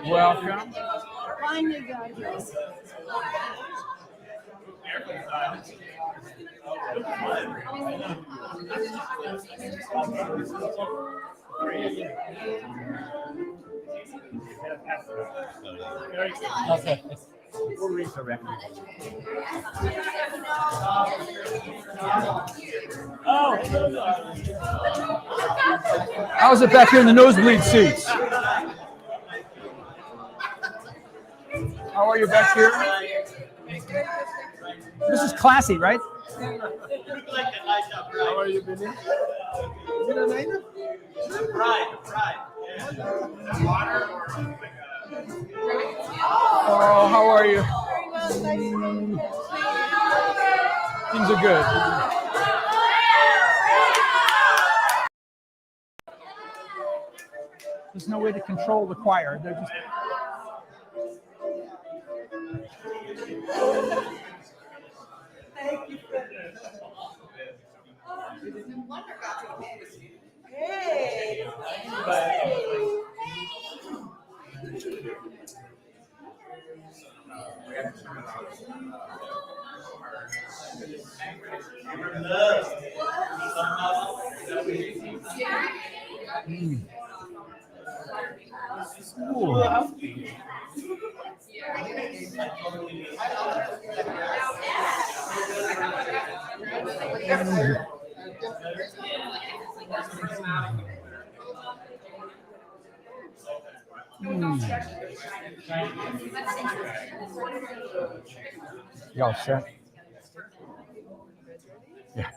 Welcome. Finally got here. Okay. We'll read the record. How's it back here in the nosebleed seats? How are you back here? This is classy, right? How are you, Billy? Oh, how are you? Things are good. There's no way to control the choir. They're just... Thank you. Hey. Y'all set? Yeah.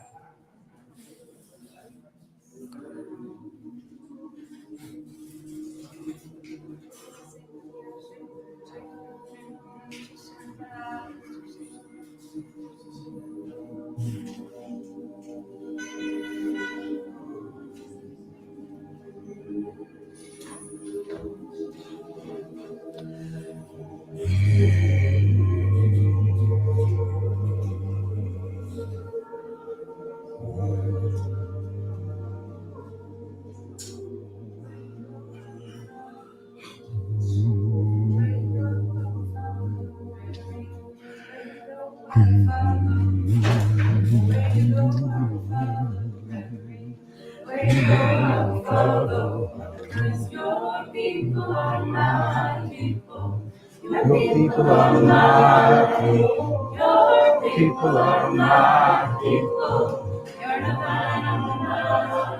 Your people are my people. Your people are my people. Your People are my people. You're the vine, I'm the vine.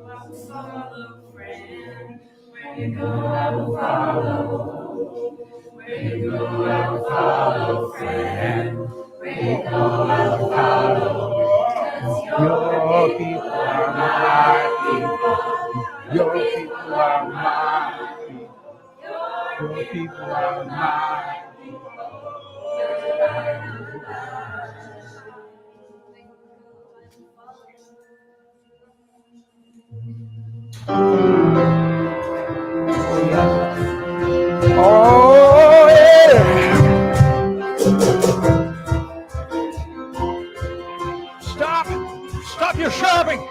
I will follow, friend. Where you go, I will follow. Where you go, I will follow, friend. Where you go, I will follow. Your people are my people. Your people are my people. Your people are my people. Oh, yeah. Stop your shopping.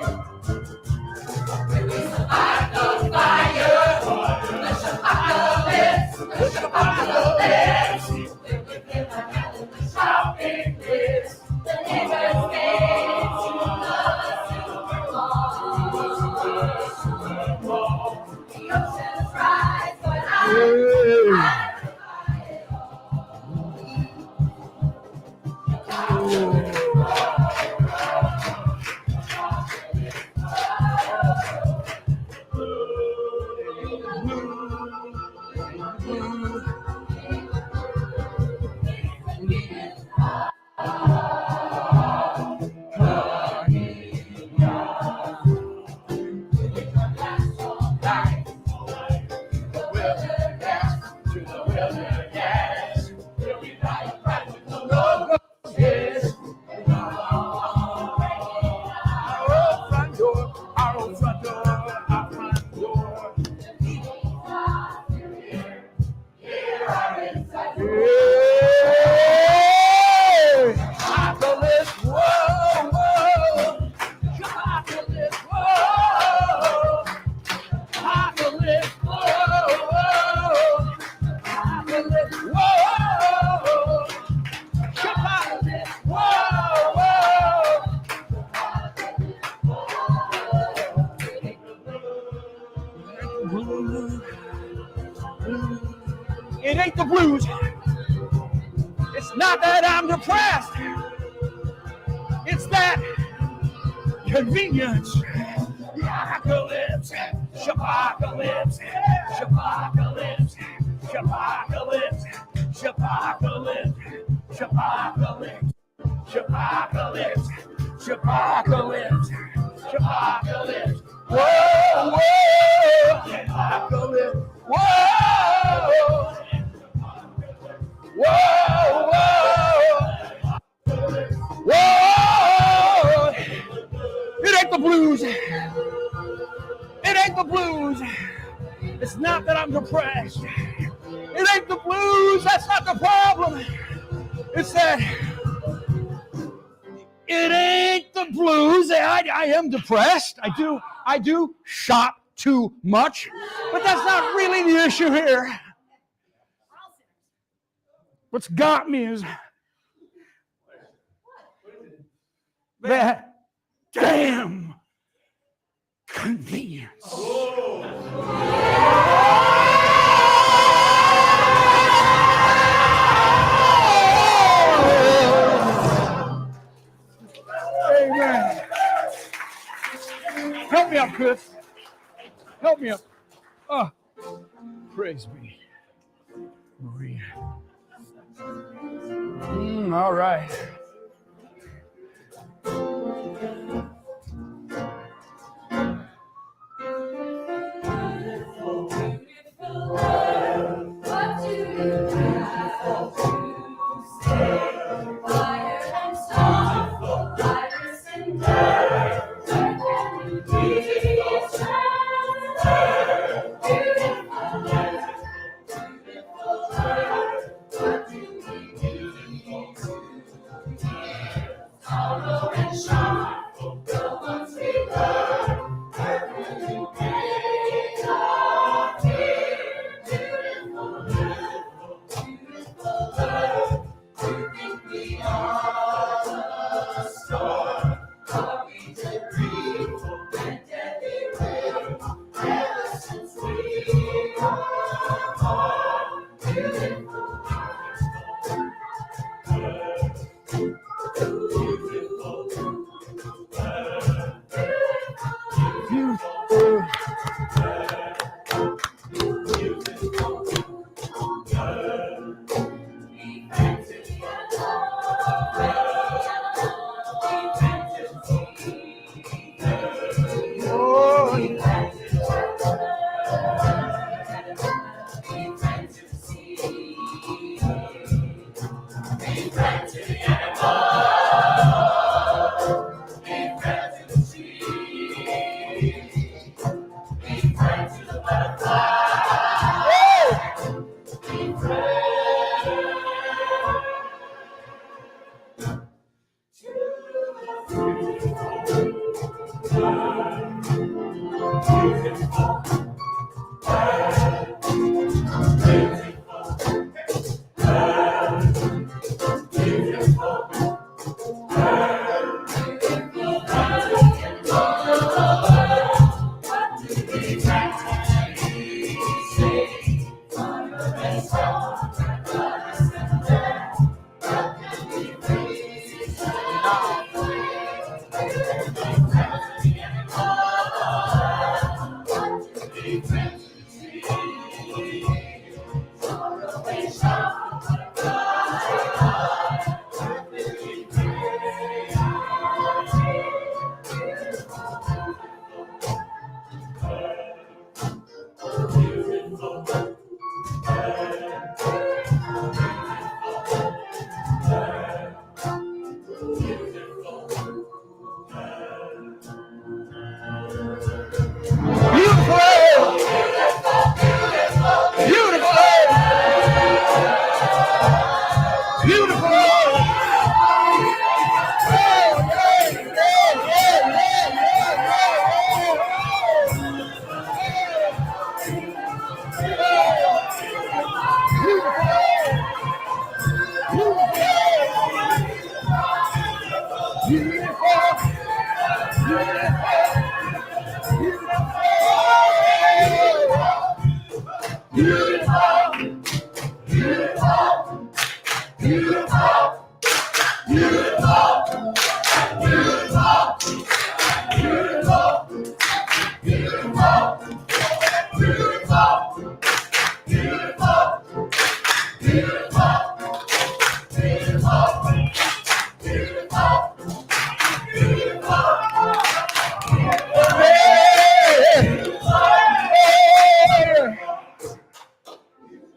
the blues. It's not that I'm depressed. It's that convenience. Apocalypse, apocalypse, apocalypse, apocalypse, apocalypse, apocalypse, apocalypse, apocalypse, apocalypse. Whoa, whoa, apocalypse. Whoa, whoa, whoa, whoa. It ain't the blues. It ain't the blues. It's not that I'm depressed. It ain't the blues. That's not the problem. It's that it ain't the blues. I am depressed. I do shop too much. But that's not really the issue here. What's got me is that damn convenience. Amen. Help me up, Chris. Help me up. Oh, praise be. Maria. All right.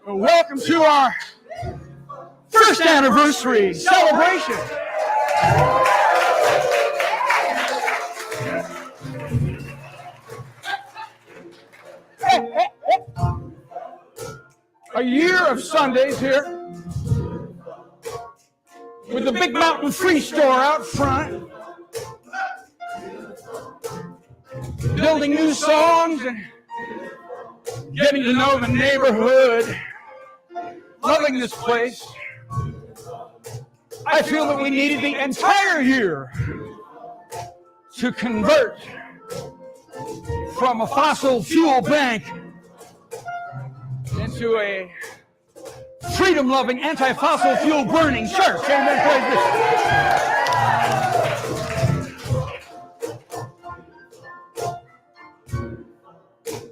Welcome to our first anniversary celebration. A year of Sundays here with the Big Mountain Free Store out front, building new songs and getting to know the neighborhood, loving this place. I feel that we needed the entire year to convert from a fossil fuel bank into a freedom-loving, anti-fossil fuel burning church. Amen.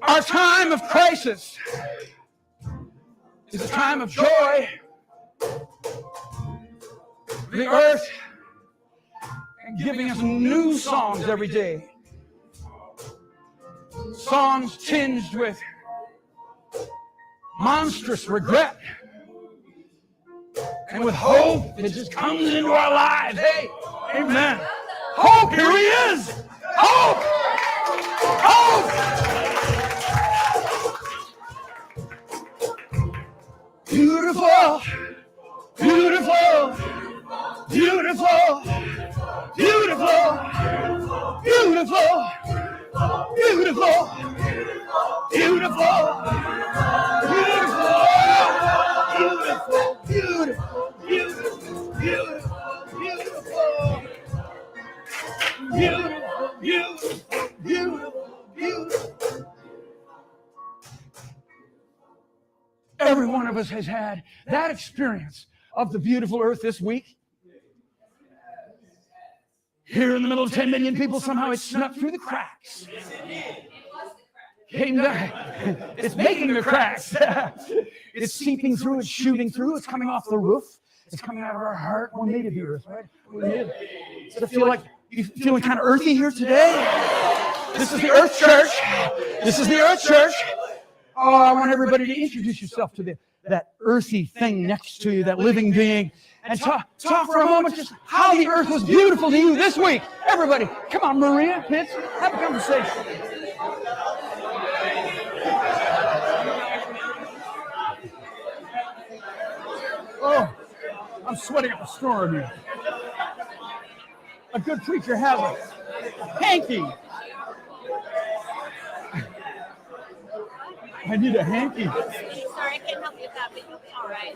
Our time of crisis is a time of joy. The earth and giving us new songs every day. Songs tinged with monstrous regret and with hope that just comes into our lives. Hey, amen. Hope, here he is. Hope. Hope. Beautiful, beautiful, beautiful, beautiful, beautiful, beautiful, beautiful, beautiful, beautiful, beautiful, beautiful, beautiful, beautiful. Every one of us has had that experience of the beautiful earth this week. Here in the middle of 10 million people, somehow it snuck through the cracks. It's making the cracks. It's seeping through, it's shooting through, it's coming off the roof, it's coming out of our heart. We're made of the earth, right? Does it feel like you're feeling kind of earthy here today? This is the Earth Church. This is the Earth Church. Oh, I want everybody to introduce yourself to that earthy thing next to you, that living being, and talk for a moment just how the earth was beautiful to you this week. Everybody, come on, Maria, Pitts, have a conversation. Oh, I'm sweating up a storm here. A good preacher has a hanky. I need a hanky. Sorry, I can't help you with that, but you'll be all right.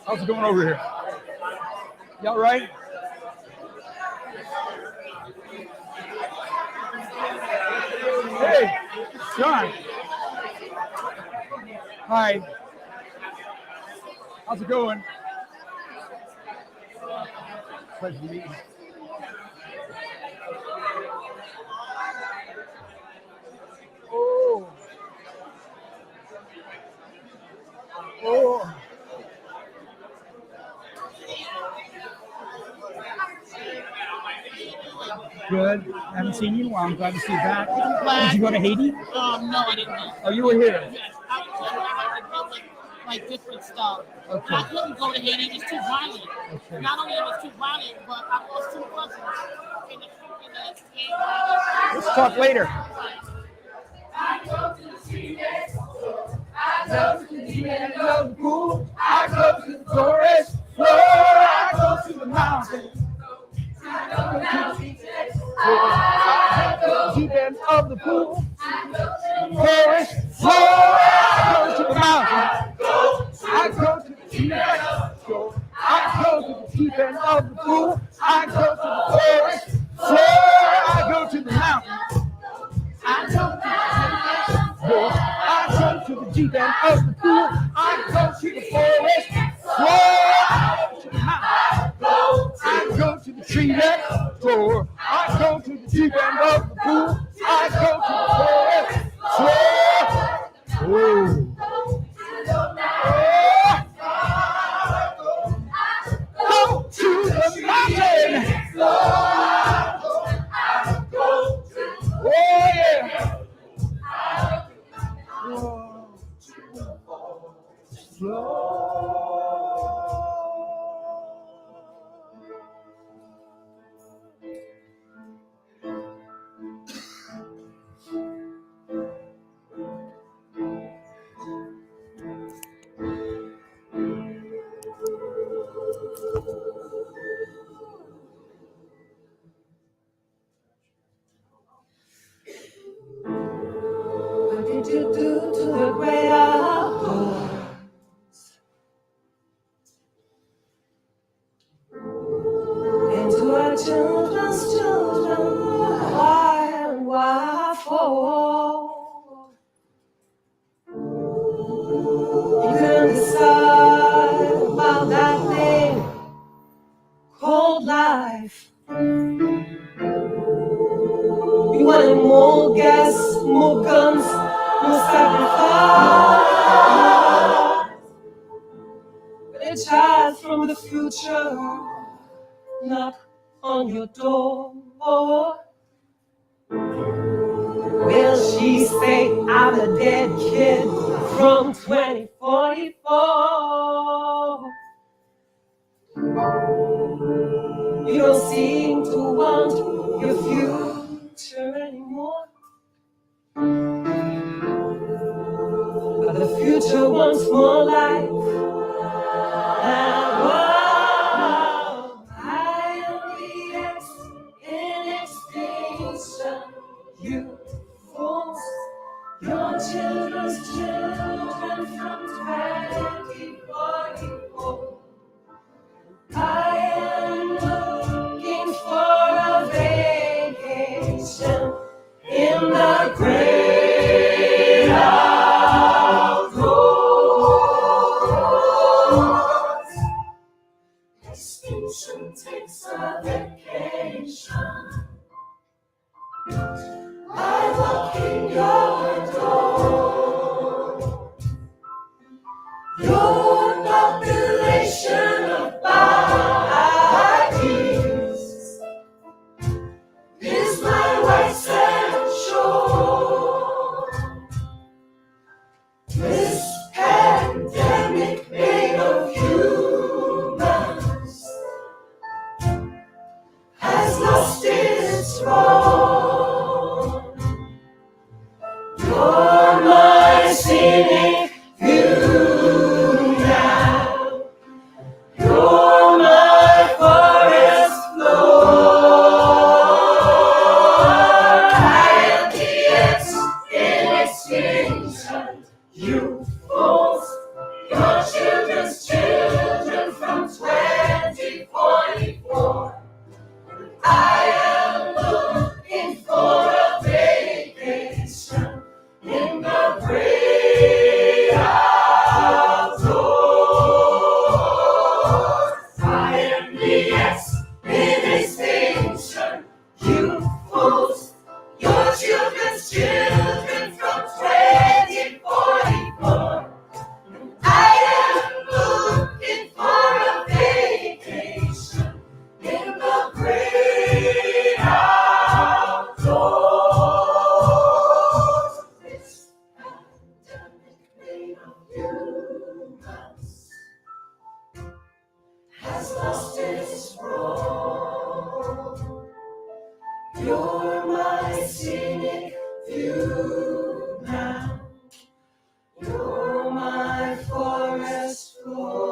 How's it going over here? Y'all right? Hey, John. Hi. How's it going? Pleasure to meet you. Oh. Oh. Good. I haven't seen you in a while. I'm glad to see you back. Did you go to Haiti? No, I didn't know. Oh, you were here. Yes, I was public, like different stuff. Okay. I couldn't go to Haiti. It was too violent. Okay. Not only it was too violent, but I lost 2 cousins in the gang violence. Let's talk later. I go to the sea, I love to the and love the pool. I go to the forest floor. I go to the mountains. I go down to I go to the deep end of the pool. Forest floor. I go to the mountains. I go to the deep end of the shore. I go to the deep end of the pool. I go to the forest floor. I go to the mountains. deep end of the pool. I go to the forest floor, to the mountain. I go to the tree next door. I go to the deep end of the pool. I go to the forest floor. Whoa. Go to the mountain. Oh yeah. What did you do to the great outdoors? And to our children's children, why and why for? You can decide about that thing called life. You wanted more gas, more guns, more sacrifice. But a child from the future knock on your door. Will she say I'm a dead kid from 2044? You don't seem to want your future anymore. But the future wants more life. And wow, I am the in extinction. You fools, your children's children from 2044. I am looking for a vacation in the great outdoors. Extinction takes a vacation. I walk in your door. Your population of bodies is my white sand shore. This pandemic made of humans has lost its role. You're my scenic view now. You're my forest floor. I am the X in extinction. You fools, your children's children from 2044. I am looking for a vacation in the great outdoors. I am the X in extinction. You fools, your children's children from 2044. I am looking for a vacation in the great outdoors. This pandemic made of humans has lost its role. You're my scenic view now. You're my forest floor.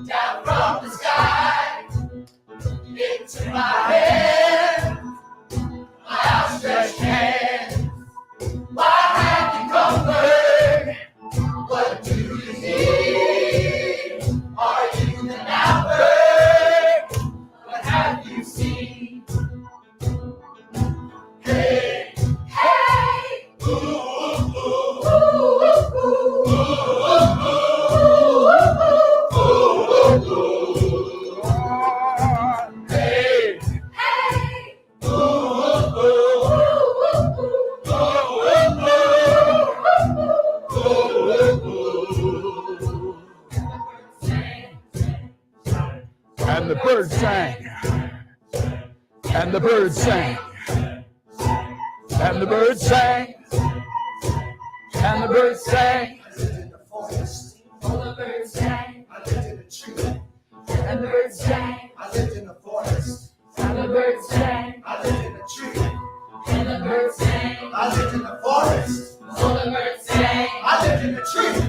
Down from the sky into my head, my outstretched hand. Why have you conquered? What do you need? Are you an outward? What have you seen? Hey, hey, ooh, ooh, ooh, ooh, ooh, hey, hey, And the bird sang. And the bird sang. And the bird sang. And the bird sang. all the birds sang, I lived in a tree. and the birds sang, I lived in the forest. and the birds sang, I lived in a tree. and the birds sang, I lived in the forest. all the birds sang, I lived in a tree.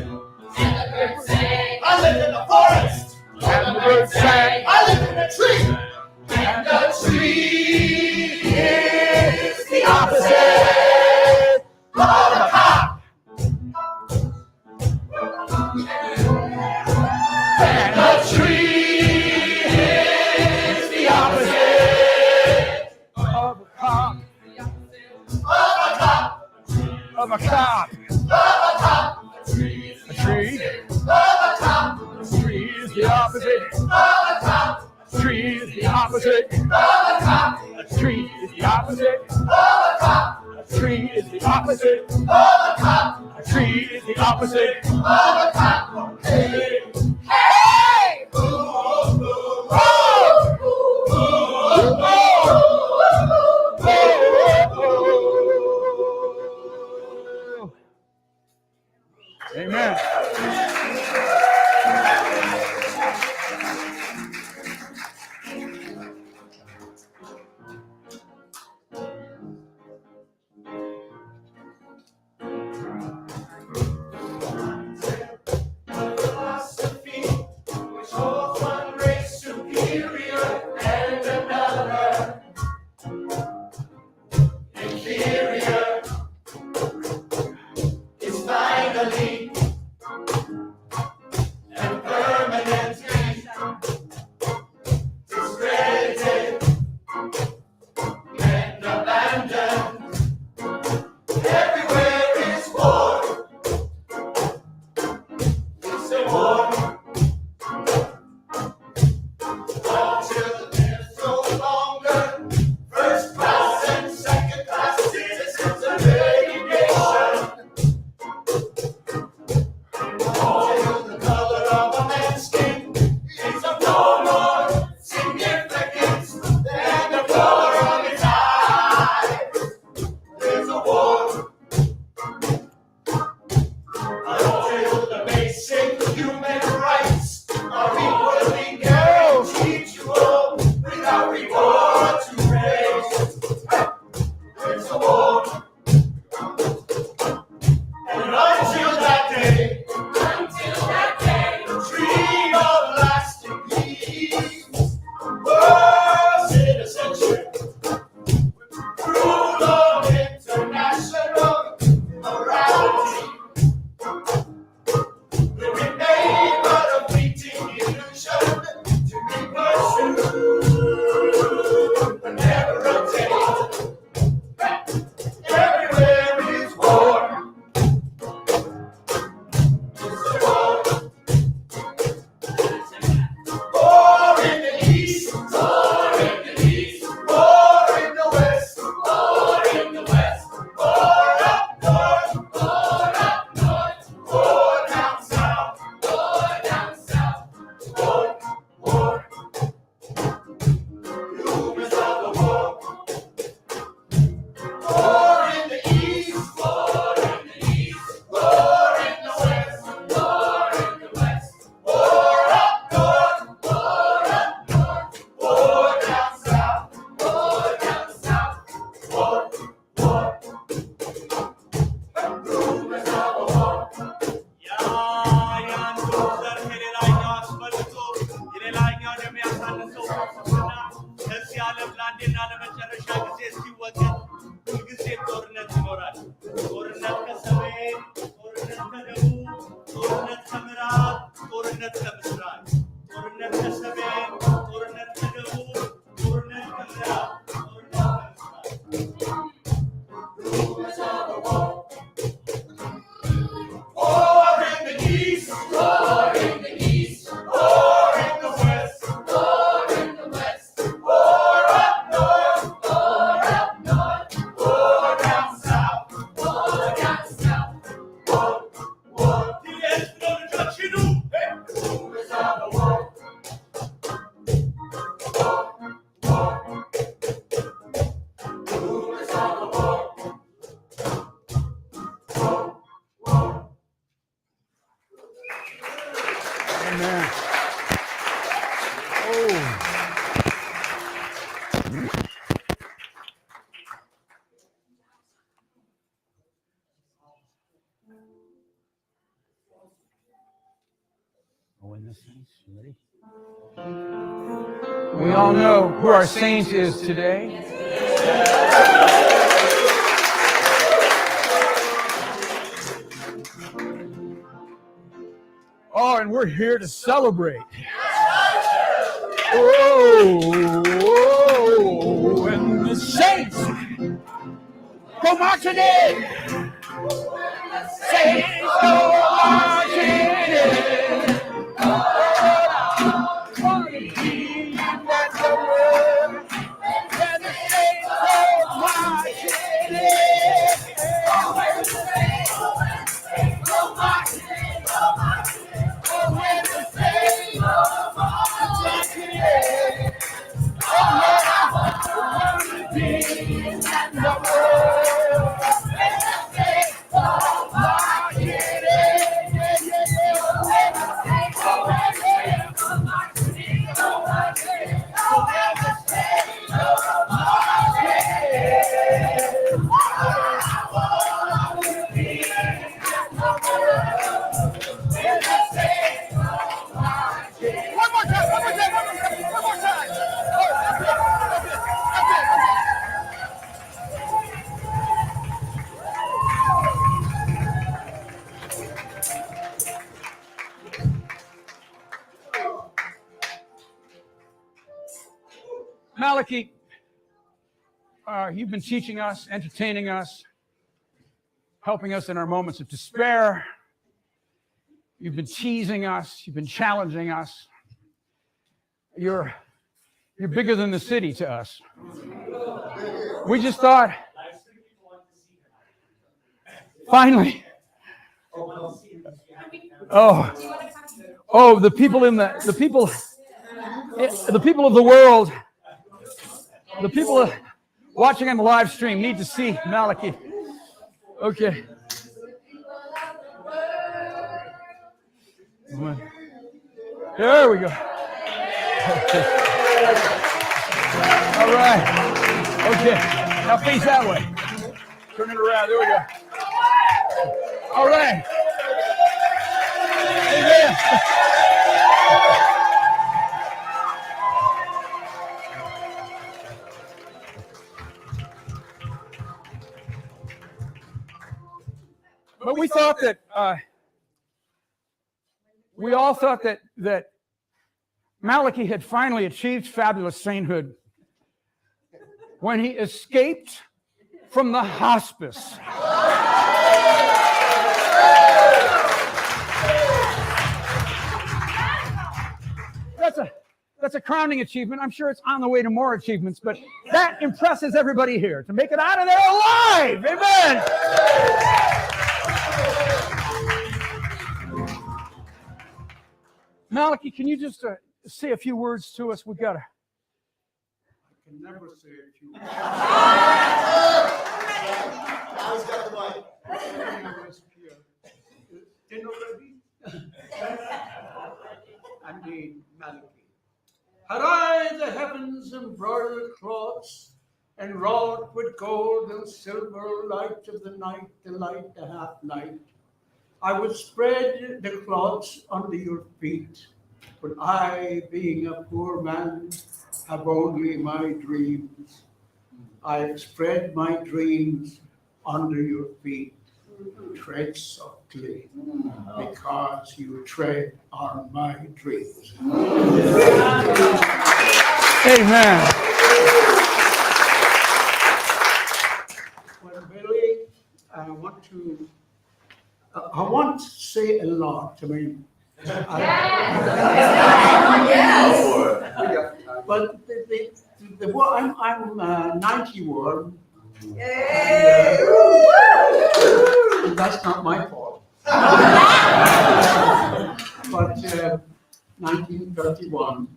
and the birds sang, I lived in the forest. And the bird sang. I lived in a tree. and the tree is the Opposite Of a cop. and the tree is the opposite of a cop. Of a cop. Of a cop. Of a cop. A tree. Of a cop. A tree is the opposite. Of a cop. A tree is the opposite. Of a cop. A tree is the opposite. Of a cop. A tree is the opposite. Of a cop. A tree is the opposite. Of a cop. Hey. Hey! Ooh, ooh, ooh. Amen. Philosophy which holds one race superior and another inferior is finally Amen. Oh. Oh, and the saints, you ready? We all know who our saint is today. Oh, and we're here to celebrate. Oh, and the saints go marching in. Saints go marching in. Malachy, you've been teaching us, entertaining us, helping us in our moments of despair. You've been teasing us. You've been challenging us. You're bigger than the city to us. We just thought, finally. Oh, the people of the world. The people watching on the live stream need to see Malachy. Okay. There we go. Okay. All right. Okay. Now face that way. Turn it around. There we go. All right. Amen. But we thought that we all thought that Malachy had finally achieved fabulous sainthood when he escaped from the hospice. That's a crowning achievement. I'm sure it's on the way to more achievements, but that impresses everybody here to make it out of there alive. Amen. Malachy, can you just say a few words to us? We've got to. I can never say a few words. Dinner ready? I'm the Malachy. Had I the heavens embroidered cloths, and wrought with gold and silver, light of the night, the light, the half light, I would spread the cloths under your feet. But I, being a poor man, have only my dreams. I spread my dreams under your feet. Tread soft. softly, because you tread on my dreams. Amen. Well, Billy, I want to say a lot. I mean, but I'm 91. And that's not my fault. But 1931,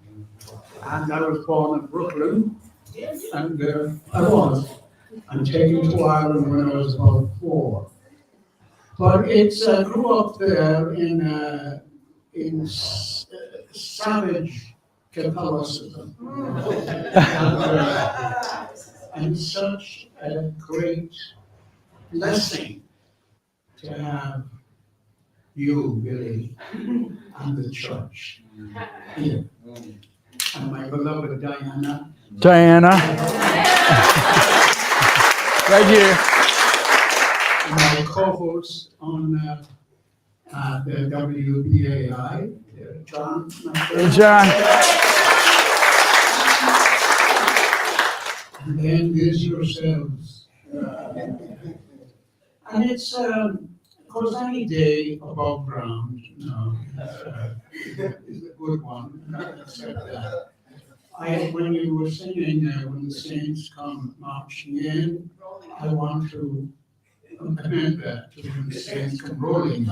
and I was born in Brooklyn, and I'm taken to Ireland when I was about 4. But it's grew up there in savage Catholicism, and such a great blessing to have you, Billy, and the church here, and my beloved Diana. Right here. My co-host on the WBAI, John. John. And then there's yourselves. And it's, of course, any day above ground, is a good one. Except that. When you were singing, when the saints come marching in, I want to amend that to when the saints come rolling.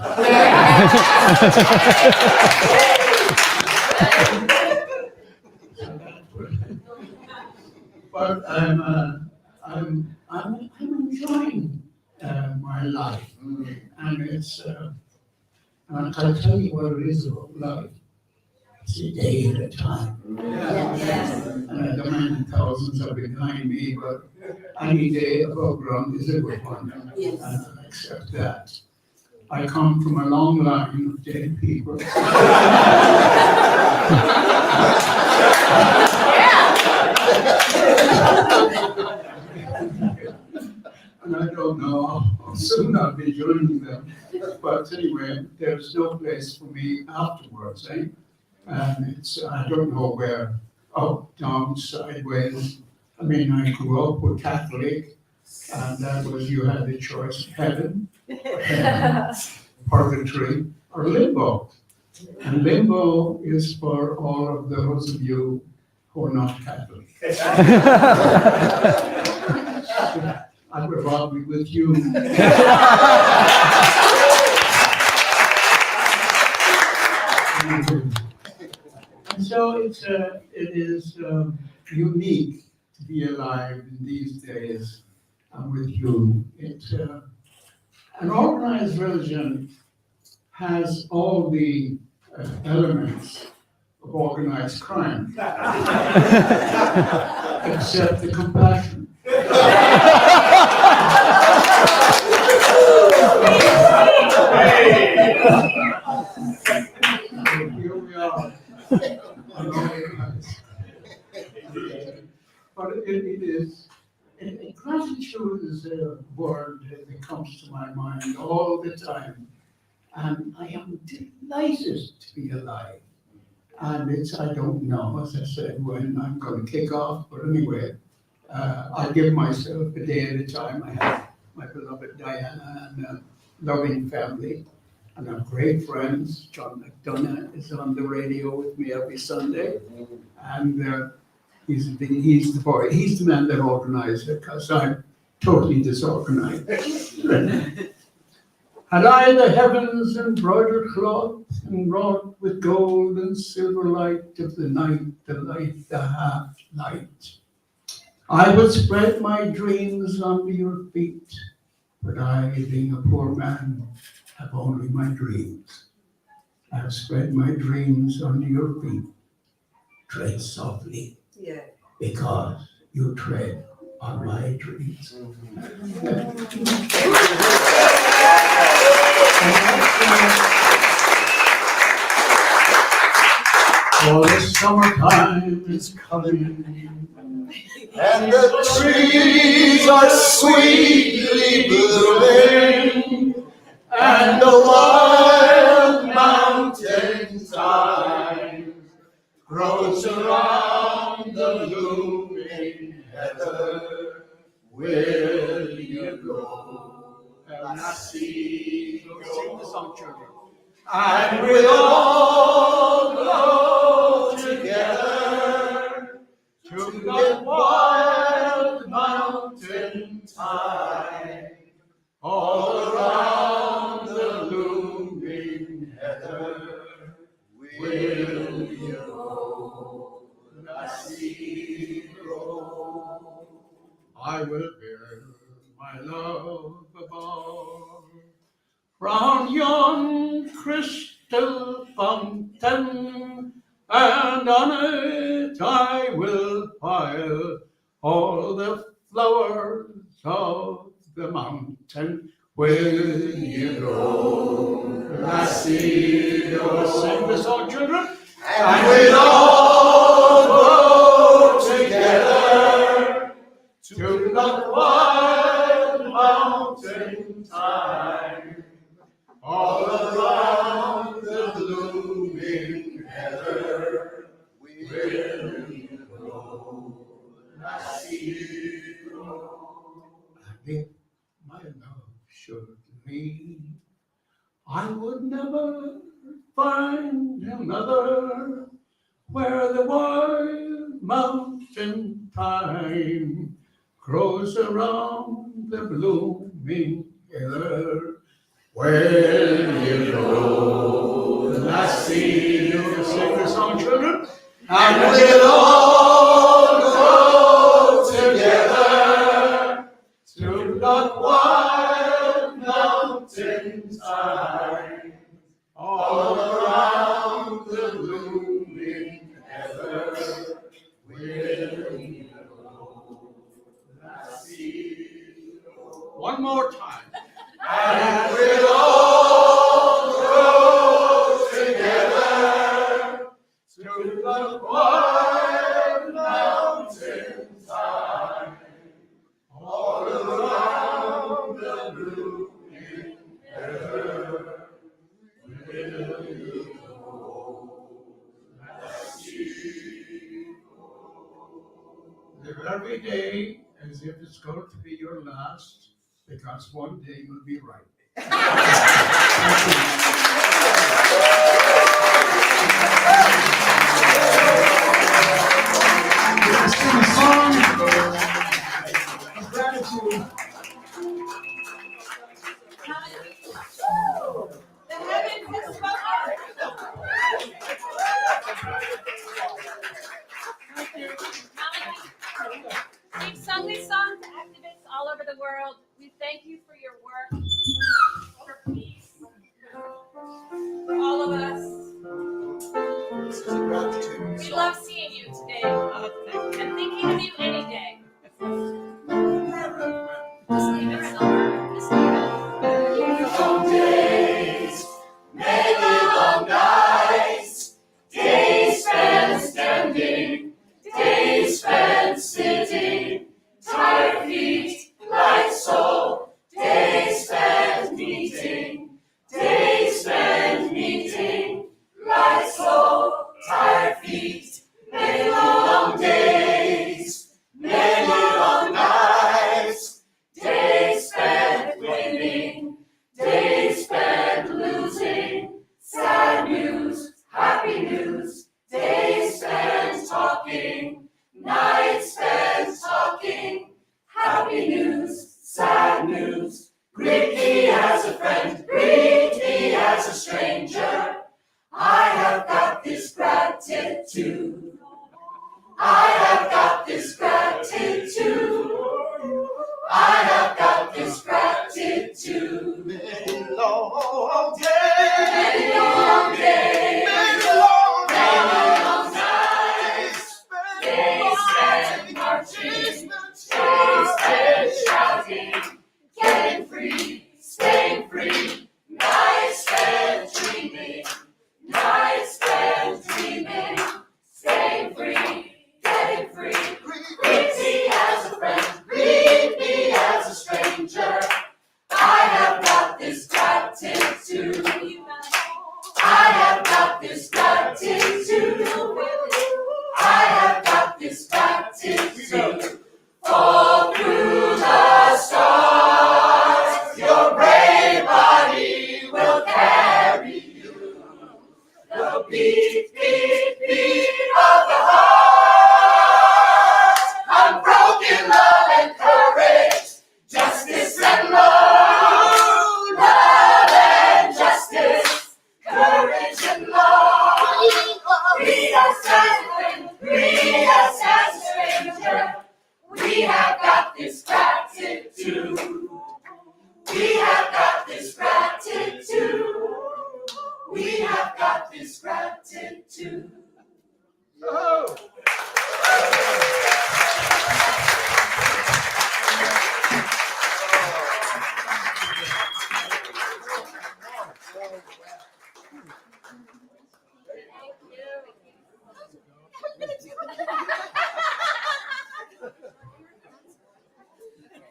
But I'm enjoying my life, and it's and I'll tell you what it is about life. It's a day at a time. And I don't mean thousands are behind me, but any day above ground is a good one, and I accept that. I come from a long line of dead people. And I don't know how soon I'll be joining them. But anyway, there's no place for me afterwards, eh? And it's, I don't know where, up, down, sideways. I mean, I grew up with Catholic, and that was, you had the choice, heaven, purgatory, or limbo. And limbo is for all of those of you who are not Catholic. I would rather be with you. And so it is unique to be alive in these days with you. An organized religion has all the elements of organized crime, except the compassion. Here we are. But it is, gratitude is a word that comes to my mind all the time. And I am delighted to be alive. And it's, I don't know, as I said, when I'm going to kick off, but anyway, I give myself a day at a time. I have my beloved Diana and a loving family. And I have great friends. John McDonough is on the radio with me every Sunday. And he's the boy. He's the man that organized it, because I'm totally disorganized. Had I the heavens embroidered cloth, and wrought with gold and silver light of the night, the light, the half light, I would spread my dreams under your feet, but I, being a poor man, have only my dreams. I have spread my dreams under your feet. Tread softly, because you tread on my dreams. For the summertime is coming, And the trees are sweetly blooming, and the wild mountain thyme grows around the looming heather. Will you go and see? Sing the song, children. And we'll all go together to the wild mountain thyme, all around the looming heather. Will you go and see grow? I will bear my love above round yon crystal fountain, and on it I will pile all the flowers of the mountain. Will you go, lassie, go? Sing the song, children. And we'll all go together to the wild mountain thyme, all around the blooming heather. Will you go, lassie, go? And if my love should leave, I would never find another where the wild mountain thyme grows around the blooming heather. Will you go, lassie? You sing the song, children. And we'll all go together to the wild mountain thyme, all around the blooming heather. Will you go, lassie? One more time. And we'll all go together to the wild mountain thyme, all around the blooming heather. Will you go, lassie? Live every day as if it's going to be your last, because one day will be right. Let's sing a song of gratitude. The heavens have spoken. We've sung this song to activists all over the world. We thank you for your work, for peace, for all of us. We love seeing you today and thinking of you any day. Just leave it somewhere. Just leave it. Long days, many long nights, days spent standing, days spent sitting, tired feet, light soul, days spent meeting, light soul, tired feet, many long days, many long nights, days spent winning, days spent losing, sad news, happy news, days spent talking, nights spent talking, happy news, sad news. Greet me as a friend, greet me as a stranger. I have got this gratitude. I have got this gratitude. I have got this gratitude. Many long days, many long days, many long nights, days spent marching, days spent shouting, getting free, staying free, nights spent dreaming, nights spent dreaming, staying free, getting free. Greet me as a friend, greet me as a stranger. I have got this gratitude. I have got this gratitude. I have got this gratitude. Fall through the stars, your brave body will carry you. The beat, beat, beat of the heart, unbroken love and courage, justice and love, love and justice, courage and love. Free us as a stranger. We have got this gratitude. We have got this gratitude. We have got this gratitude. Oh.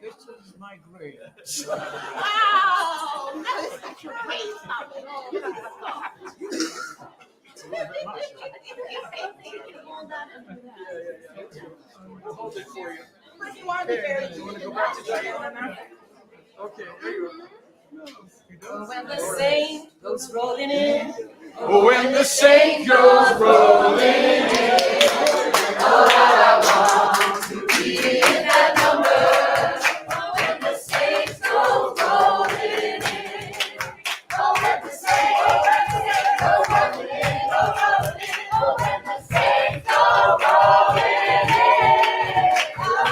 This is my grade. Wow! That is such a praise. You can stop. Hold it for you. You are the very You want to go back to Diana now? Okay, there you go. When the saint goes rolling in, When the saint goes rolling in, That number, when the saints go rolling in. Oh, when the saints go rolling in. Oh, when the saints go rolling in. Oh, I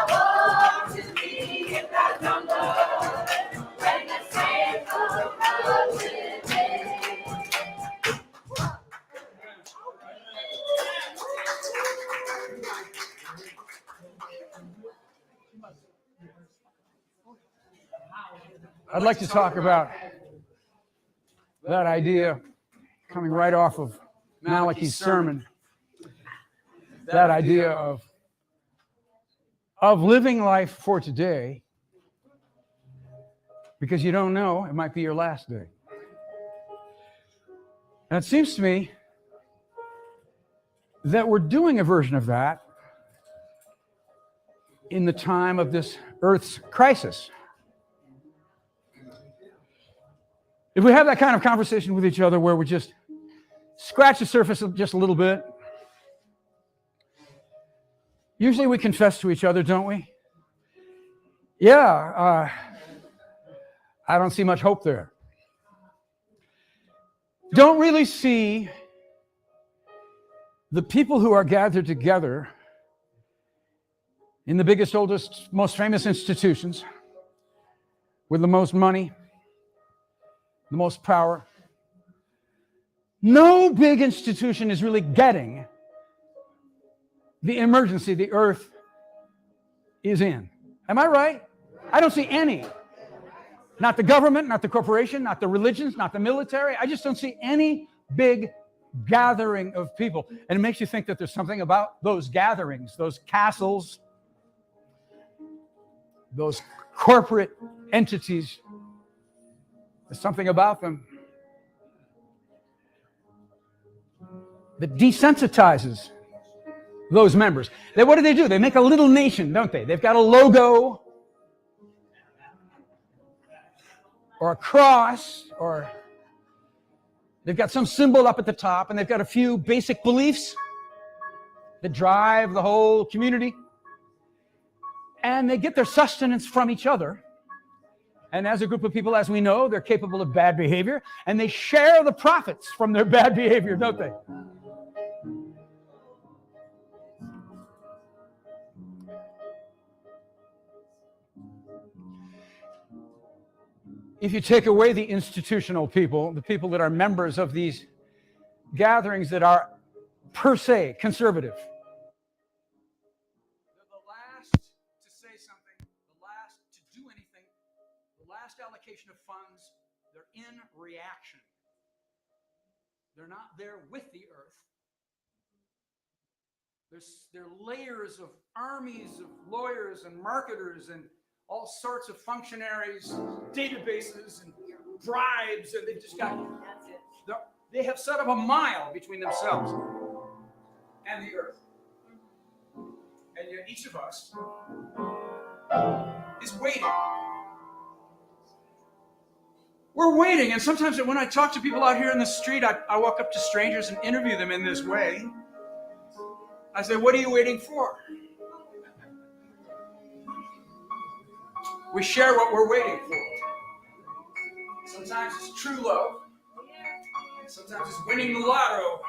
want to be in that number. When the saints go rolling in. I'd like to talk about that idea coming right off of Malachy's sermon. That idea of living life for today, because you don't know, it might be your last day. And it seems to me that we're doing a version of that in the time of this Earth's crisis. If we have that kind of conversation with each other where we just scratch the surface just a little bit, usually we confess to each other, don't we? Yeah, I don't see much hope there. Don't really see the people who are gathered together in the biggest, oldest, most famous institutions with the most money, the most power. No big institution is really getting the emergency the Earth is in. Am I right? I don't see any. Not the government, not the corporation, not the religions, not the military. I just don't see any big gathering of people. And it makes you think that there's something about those gatherings, those castles, those corporate entities. There's something about them that desensitizes those members. What do? They make a little nation, don't they? They've got a logo or a cross, or they've got some symbol up at the top, and they've got a few basic beliefs that drive the whole community. And they get their sustenance from each other. And as a group of people, as we know, they're capable of bad behavior, and they share the profits from their bad behavior, don't they? If you take away the institutional people, the people that are members of these gatherings that are per se conservative, they're the last to say something, the last to do anything, the last allocation of funds, they're in reaction. They're not there with the earth. There are layers of armies of lawyers and marketers and all sorts of functionaries, databases, and bribes, and they've just got, they have set up a mile between themselves and the earth. And yet each of us is waiting. We're waiting, and sometimes when I talk to people out here in the street, I walk up to strangers and interview them in this way. I say, what are you waiting for? We share what we're waiting for. Sometimes it's true love. Sometimes it's winning the lotto.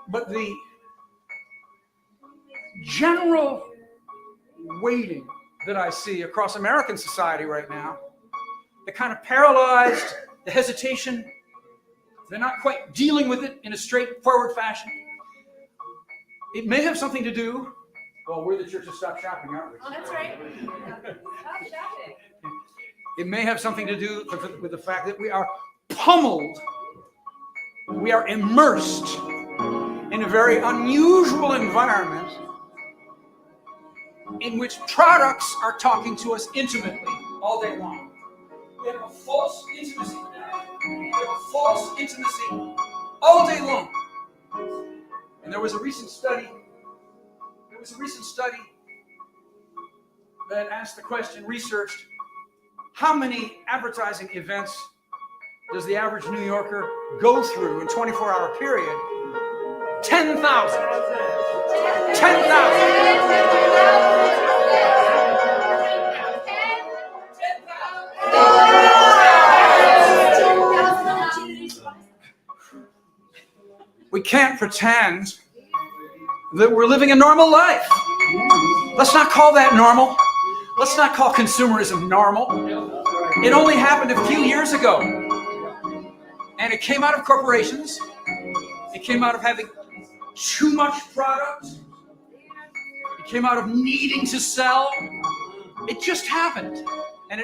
But the general waiting that I see across American society right now, the kind of paralyzed, the hesitation, they're not quite dealing with it in a straightforward fashion. It may have something to do, well, we're the church of Stop Shopping, aren't we? Oh, that's right. Stop shopping. It may have something to do with the fact that we are pummeled, we are immersed in a very unusual environment in which products are talking to us intimately all day long. We have a false intimacy. We have a false intimacy all day long. And there was a recent study that asked the question, researched, how many advertising events does the average New Yorker go through in a 24-hour period? 10,000. 10,000. We can't pretend that we're living a normal life. Let's not call that normal. Let's not call consumerism normal. It only happened a few years ago. And it came out of corporations. It came out of having too much product. It came out of needing to sell. It just happened. And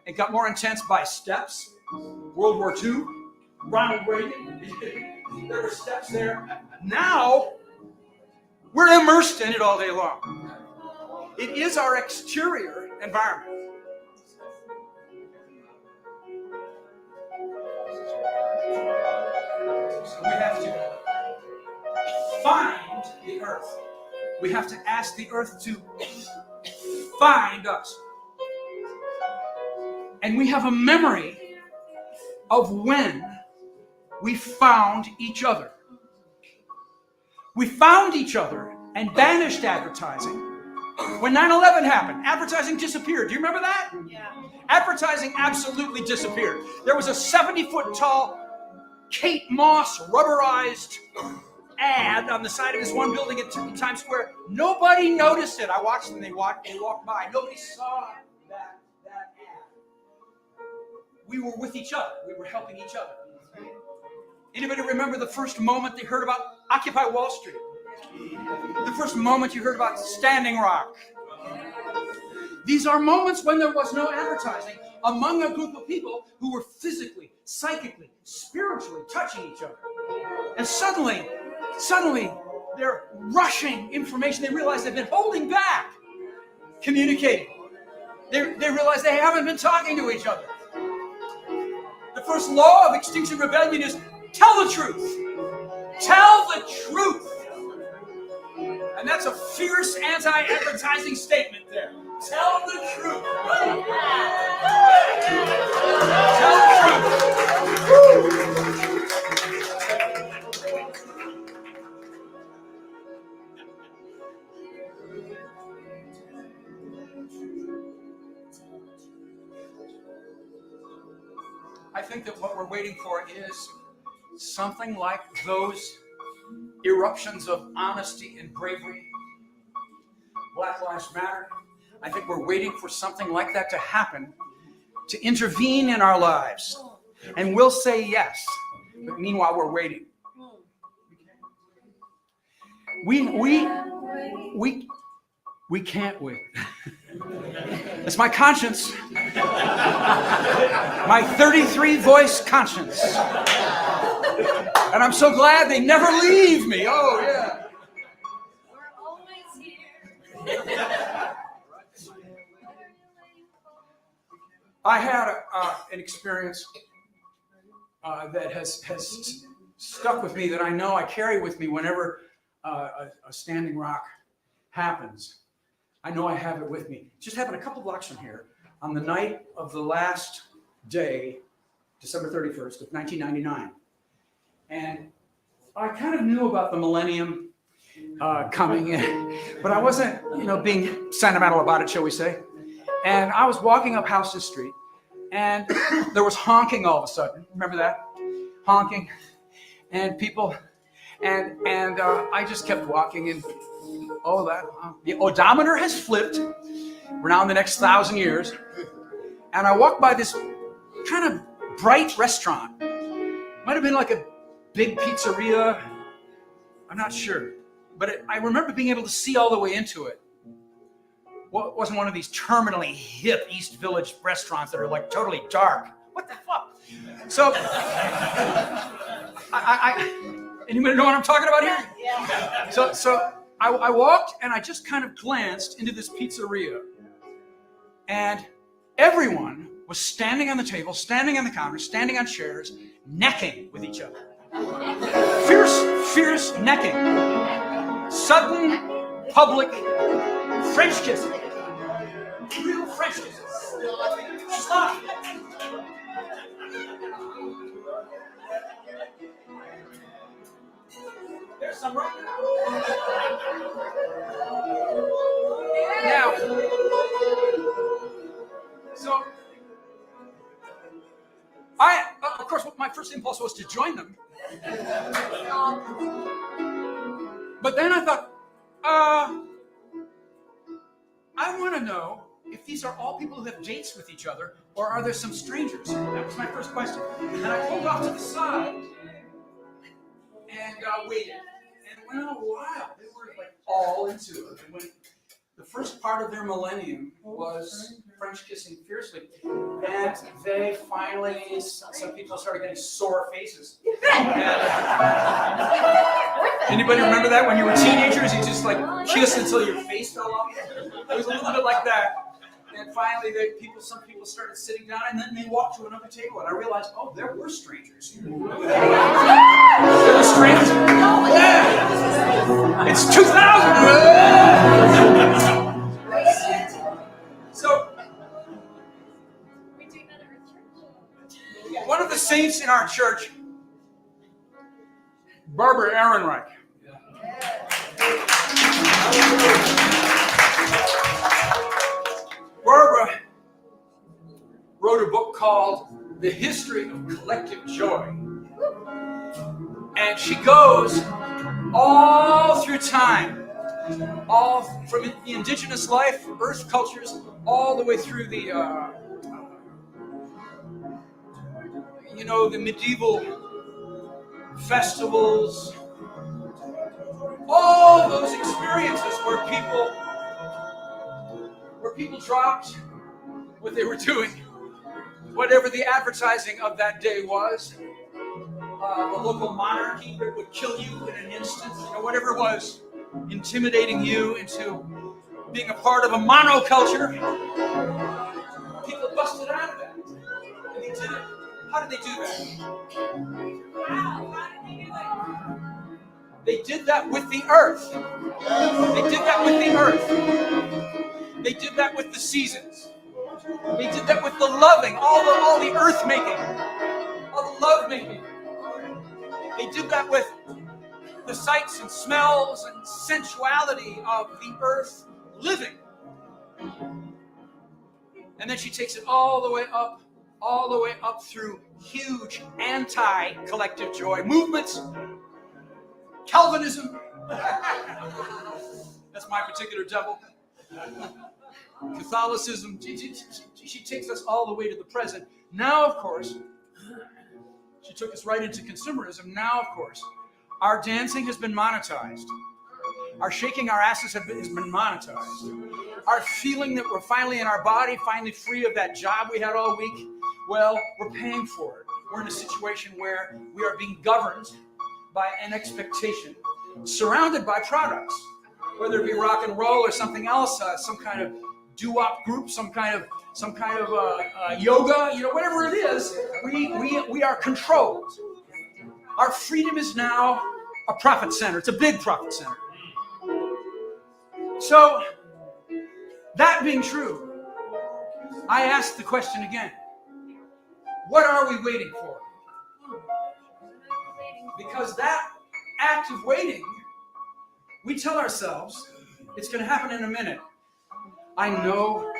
it got more intense by steps. World War II, Ronald Reagan. There were steps there. Now, we're immersed in it all day long. It is our exterior environment. So we have to find the earth. We have to ask the earth to find us. And we have a memory of when we found each other. We found each other and banished advertising. When 9/11 happened, advertising disappeared. Do you remember that? Yeah. Advertising absolutely disappeared. There was a 70-foot tall Kate Moss rubberized ad on the side of this one building in Times Square. Nobody noticed it. I watched them. They walked by. Nobody saw that ad. We were with each other. We were helping each other. Anybody remember the first moment they heard about Occupy Wall Street? The first moment you heard about Standing Rock? These are moments when there was no advertising among a group of people who were physically, psychically, spiritually touching each other. And suddenly, they're rushing information. They realize they've been holding back communicating. They realize they haven't been talking to each other. The first law of Extinction Rebellion is tell the truth. Tell the truth. And that's a fierce anti-advertising statement there. Tell the truth. Tell the truth. I think that what we're waiting for is something like those eruptions of honesty and bravery. Black Lives Matter. I think we're waiting for something like that to happen, to intervene in our lives. And we'll say yes, but meanwhile we're waiting. We can't wait. It's my conscience. My 33 voice conscience. And I'm so glad they never leave me. Oh, yeah. We're always here. I had an experience that has stuck with me, that I know I carry with me whenever a Standing Rock happens. I know I have it with me. It just happened a couple blocks from here on the night of the last day, December 31st of 1999. And I kind of knew about the millennium coming in, but I wasn't, being sentimental about it, shall we say. And I was walking up Houses Street, and there was honking all of a sudden. Remember that? Honking. And people, and I just kept walking, and the odometer has flipped. We're now in the next 1,000 years. And I walked by this kind of bright restaurant. Might have been like a big pizzeria. I'm not sure. But I remember being able to see all the way into it. Well, it wasn't one of these terminally hip East Village restaurants that are like totally dark. What the fuck? So, anybody know what I'm talking about here? Yeah. So I walked and I just kind of glanced into this pizzeria. And everyone was standing on the table, standing on the counter, standing on chairs, necking with each other. Fierce necking. Sudden, public French kissing. Real French kissing. Stop. There's some right now. So, of course, my first impulse was to join them. But then I thought, I want to know if these are all people who have dates with each other, or are there some strangers? That was my first question. And I pulled off to the side and waited. And it went on a while. They were like all into it. And when the first part of their millennium was French kissing fiercely, and they finally, some people started getting sore faces. Anybody remember that when you were teenagers? You just like kissed until your face fell off. It was a little bit like that. And finally, some people started sitting down, and then they walked to another table, and I realized, oh, there were strangers here. There were strangers. Yeah. It's 2000. So, one of the saints in our church, Barbara Ehrenreich. Barbara wrote a book called The History of Collective Joy. And she goes all through time, all from the indigenous life, earth cultures, all the way through the medieval festivals, all those experiences where people dropped what they were doing, whatever the advertising of that day was, the local monarchy that would kill you in an instant, whatever it was, intimidating you into being a part of a monoculture. People busted out of that. And they did it. How did they do that? Wow, how did they do it? They did that with the earth. They did that with the earth. They did that with the seasons. They did that with the loving, all the earth making, all the love making. They did that with the sights and smells and sensuality of the earth living. And then she takes it all the way up through huge anti-collective joy movements, Calvinism. That's my particular devil. Catholicism. She takes us all the way to the present. Now, of course, she took us right into consumerism. Now, of course, our dancing has been monetized. Our shaking our asses has been monetized. Our feeling that we're finally in our body, finally free of that job we had all week, well, we're paying for it. We're in a situation where we are being governed by an expectation, surrounded by products, whether it be rock and roll or something else, some kind of doo-wop group, some kind of yoga, whatever it is, we are controlled. Our freedom is now a profit center. It's a big profit center. So, that being true, I ask the question again. What are we waiting for? Because that act of waiting, we tell ourselves, it's going to happen in a minute. I know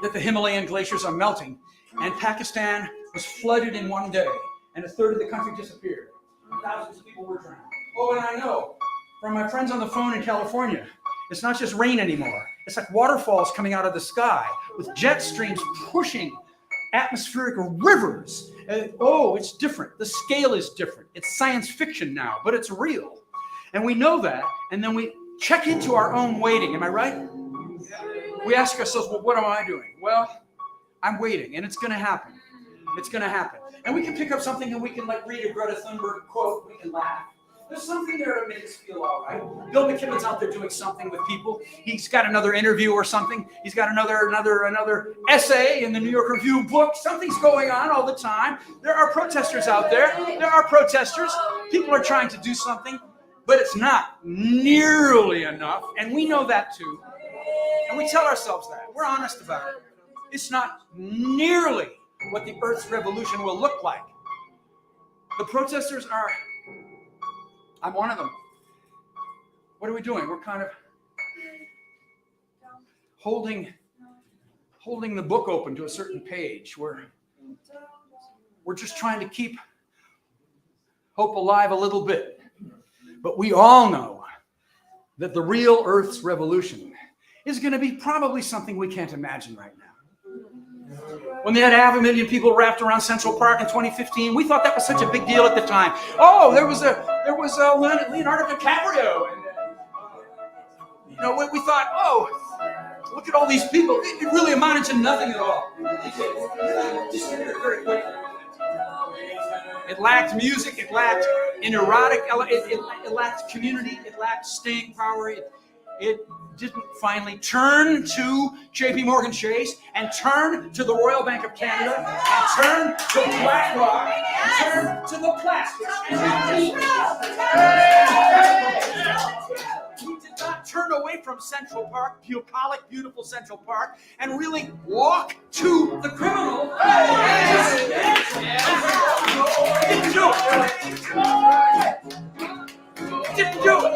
that the Himalayan glaciers are melting, and Pakistan was flooded in one day, and a third of the country disappeared. Thousands of people were drowned. Oh, and I know from my friends on the phone in California, it's not just rain anymore. It's like waterfalls coming out of the sky with jet streams pushing atmospheric rivers. It's different. The scale is different. It's science fiction now, but it's real. And we know that, and then we check into our own waiting. Am I right? We ask ourselves, well, what am I doing? Well, I'm waiting, and it's going to happen. It's going to happen. And we can pick up something and we can read a Greta Thunberg quote. We can laugh. There's something there to make us feel all right. Bill McKibben's out there doing something with people. He's got another interview or something. He's got another essay in the New York Review book. Something's going on all the time. There are protesters out there. There are protesters. People are trying to do something, but it's not nearly enough. And we know that too. And we tell ourselves that. We're honest about it. It's not nearly what the Earth's revolution will look like. The protesters are, I'm one of them. What are we doing? We're kind of holding the book open to a certain page. We're just trying to keep hope alive a little bit. But we all know that the real Earth's revolution is going to be probably something we can't imagine right now. When they had 500,000 people wrapped around Central Park in 2015, we thought that was such a big deal at the time. Oh, there was Leonardo DiCaprio, and we thought, oh, look at all these people. It really amounted to nothing at all. It disappeared very quickly. It lacked music. It lacked an erotic. It lacked community. It lacked staying power. It didn't finally turn to J.P. Morgan Chase and turn to the Royal Bank of Canada and turn to BlackRock and turn to the plastics. He did not turn away from Central Park, bucolic, beautiful Central Park, and really walk to the criminal. Didn't do it. Didn't do it.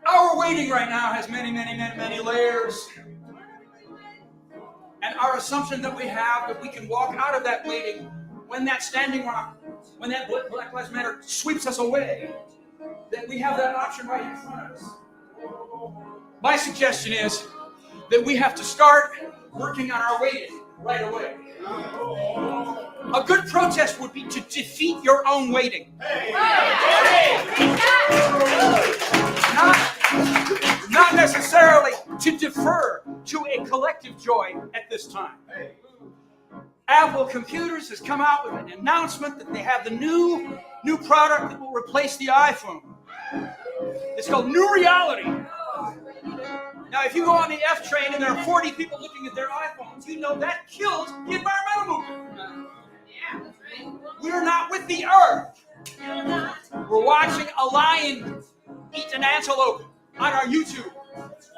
Our waiting right now has many, many, many, many layers. And our assumption that we have that we can walk out of that waiting when that Standing Rock, when that Black Lives Matter sweeps us away, that we have that option right in front of us. My suggestion is that we have to start working on our waiting right away. A good protest would be to defeat your own waiting. Not necessarily to defer to a collective joy at this time. Apple Computers has come out with an announcement that they have the new product that will replace the iPhone. It's called New Reality. Now, if you go on the F train and there are 40 people looking at their iPhones, you know that kills the environmental movement. We're not with the earth. We're watching a lion eat an antelope on our YouTube.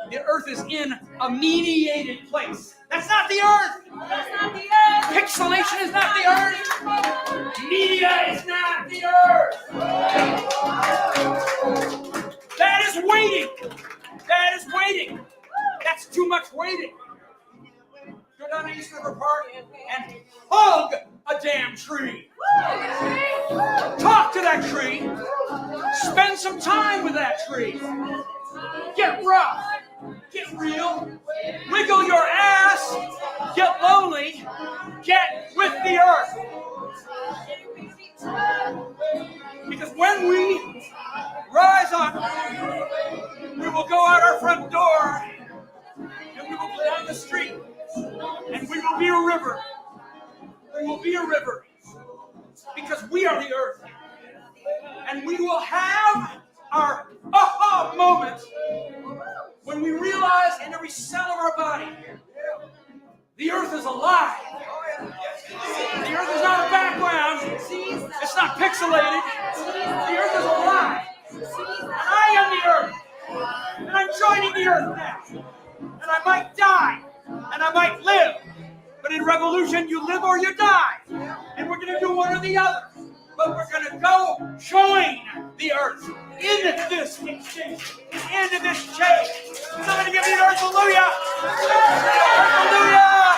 The earth is in a mediated place. That's not the earth. That's not the earth. Pixelation is not the earth. Media is not the earth. That is waiting. That is waiting. That's too much waiting. Go down to East River Park and hug a damn tree. Talk to that tree. Spend some time with that tree. Get rough. Get real. Wiggle your ass. Get lonely. Get with the earth. Because when we rise up, we will go out our front door and we will go down the street and we will be a river. We will be a river. Because joining the earth now. And I might die, and I might live. But in revolution, you live or you die. And we're going to do one or the other. But we're going to go join the earth in this exchange, into this change. Somebody give me an earth hallelujah. Hallelujah.